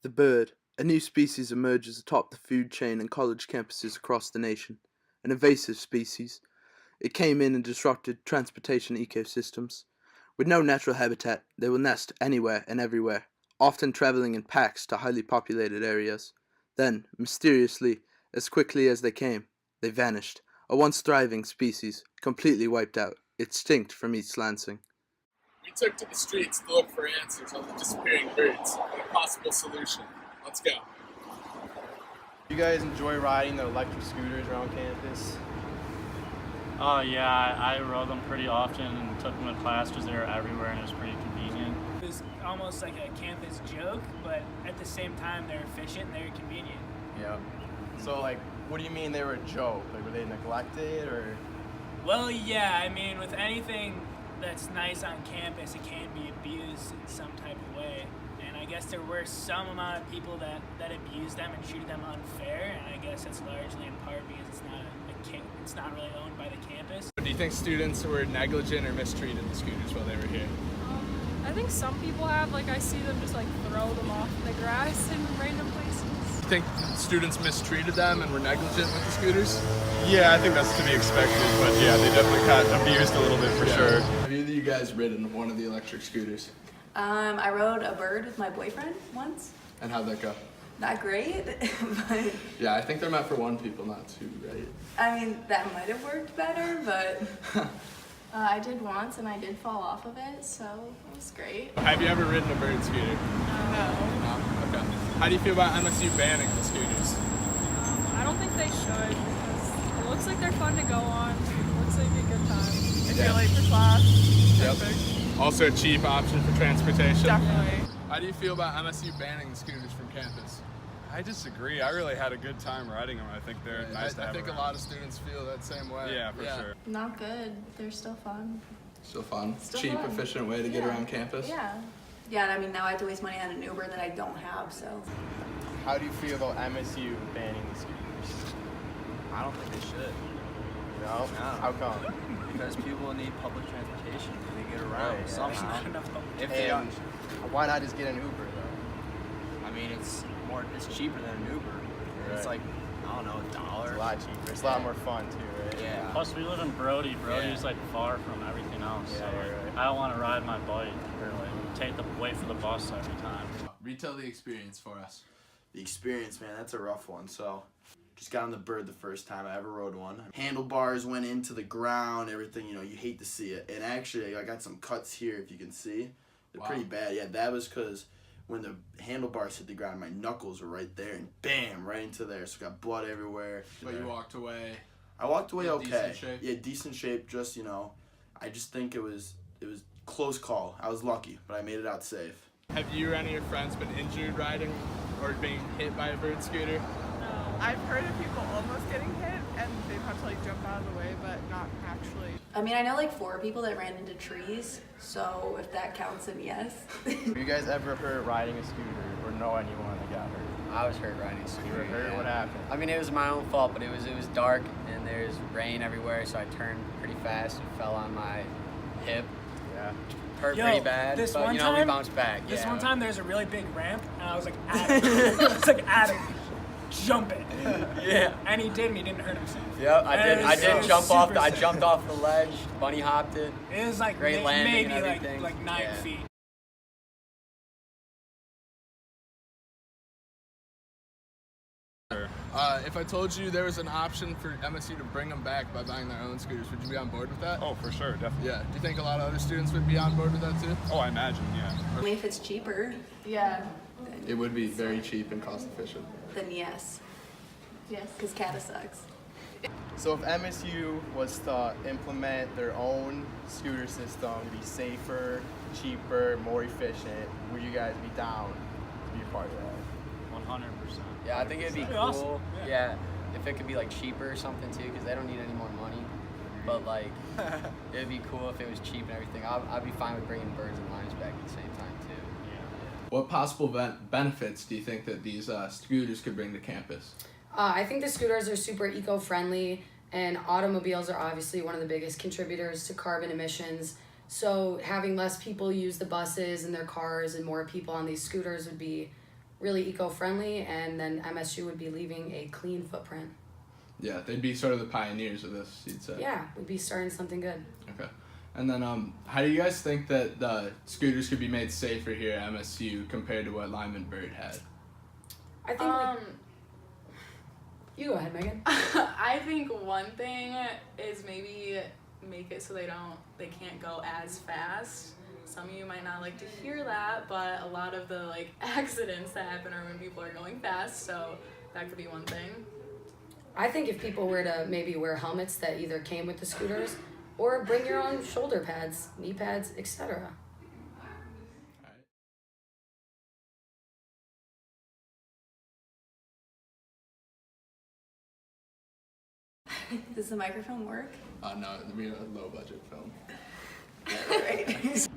The bird, a new species, emerges atop the food chain in college campuses across the nation. An invasive species, it came in and disrupted transportation ecosystems. With no natural habitat, they will nest anywhere and everywhere, often traveling in packs to highly populated areas. Then, mysteriously, as quickly as they came, they vanished. A once thriving species, completely wiped out, extinct from East Lansing. We took to the streets to look for answers on the disappearing birds and a possible solution. Let's go. You guys enjoy riding the electric scooters around campus? Oh yeah, I rode them pretty often and took them to class because they were everywhere and it was pretty convenient. It was almost like a campus joke, but at the same time they're efficient and they're convenient. Yeah. So like, what do you mean they were a joke? Like, were they neglected or? Well, yeah, I mean, with anything that's nice on campus, it can be abused in some type of way. And I guess there were some amount of people that abused them and treated them unfair, and I guess that's largely in part because it's not really owned by the campus. Do you think students were negligent or mistreated the scooters while they were here? I think some people have, like I see them just like throw them off the grass in random places. Do you think students mistreated them and were negligent with the scooters? Yeah, I think that's to be expected, but yeah, they definitely got abused a little bit for sure. Have either of you guys ridden one of the electric scooters? I rode a bird with my boyfriend once. And how'd that go? Not great, but Yeah, I think they're meant for one people, not two, right? I mean, that might have worked better, but I did once and I did fall off of it, so it was great. Have you ever ridden a bird scooter? No. No? Okay. How do you feel about MSU banning the scooters? I don't think they should because it looks like they're fun to go on. It looks like a good time. If you're late for class, perfect. Also a cheap option for transportation. Definitely. How do you feel about MSU banning the scooters from campus? I disagree. I really had a good time riding them. I think they're nice to have I think around. a lot of students feel that same way. Yeah, for sure. Not good. They're still fun. Still fun. Still Cheap, fun. efficient way to get Yeah. around campus. Yeah. Yeah, and I mean, now I have to waste money on an Uber that I don't have, so. How do you feel about MSU banning the scooters? I don't think they should. No? How come? Because people need public transportation to get around Right, yeah. somehow. Not enough of If they And don't, why not just get an Uber though? I mean, it's cheaper than an Uber. It's Right. like, I don't know, $1. It's a lot cheaper. It's a lot more fun too, right? Yeah. Plus we live in Brody. Brody's like far from everything else. Yeah, so you're like, right. I don't want to ride my bike or like wait for the bus every time. Retell the experience for us. The experience, man, that's a rough one. So, just got on the bird the first time I ever rode one. Handlebars went into the ground, everything, you hate to see it. And actually, I got some cuts here, if you can see. They're pretty bad. Yeah, that was because when the handlebars hit the ground, my knuckles were right there, and bam, right into there. So, got blood everywhere. But you walked away. I walked away in okay. decent shape? Yeah, decent shape. Just, I just think it was close call. I was lucky, but I made it out safe. Have you or any of your friends been injured riding or being hit by a bird scooter? No. I've heard of people almost getting hit and they've had to like jump out of the way, but not actually. I mean, I know like 4 people that ran into trees, so if that counts, then yes. Have you guys ever hurt riding a scooter or know anyone that got hurt? I was hurt riding a scooter. You were hurt? Yeah. What happened? I mean, it was my own fault, but it was dark and there's rain everywhere, so I turned pretty fast and fell on my hip. Yeah. Hurt Yo, pretty bad, this but one we time- bounced back. This yeah. one time there's a really big ramp, and I was like, at it. Jump it. Yeah. And he did, and he didn't hurt himself. Yep, I And did. it I was- it did was jump off. super I sick. jumped off the ledge, bunny hopped it. It was like Great landing maybe and like everything. 9 Yeah. feet. If I told you there was an option for MSU to bring them back by buying their own scooters, would you be on board with that? Oh, for sure, definitely. Yeah. Do you think a lot of other students would be on board with that too? Oh, I imagine, yeah. Only if it's cheaper, Yeah. It would be very cheap and cost efficient. then yes. Yes. Because Cata sucks. So if MSU was to implement their own scooter system to be safer, cheaper, more efficient, would you guys be down to be a part of that? 100%. Yeah, I think it'd be That'd be cool. awesome, Yeah. If it could be like cheaper or something too, because they don't need any more money. But like, it'd be cool if it was cheap and everything. I'd be fine with bringing birds and lions back at the same time too. What possible benefits do you think that these scooters could bring to campus? I think the scooters are super eco-friendly, and automobiles are obviously one of the biggest contributors to carbon emissions. So having less people use the buses and their cars and more people on these scooters would be really eco-friendly, and then MSU would be leaving a clean footprint. Yeah, they'd be sort of the pioneers of this, you'd say. Yeah, we'd be starting something good. Okay. And then how do you guys think that the scooters could be made safer here at MSU compared to what Lyman Bird had? I think you go ahead, Megan. I think one thing is maybe make it so they can't go as fast. Some of you might not like to hear that, but a lot of the accidents that happen are when people are going fast, so that could be one thing. I think if people were to maybe wear helmets that either came with the scooters, or bring your own shoulder pads, knee pads, etc. Does the microphone work? No, it'd be a low budget film. Right.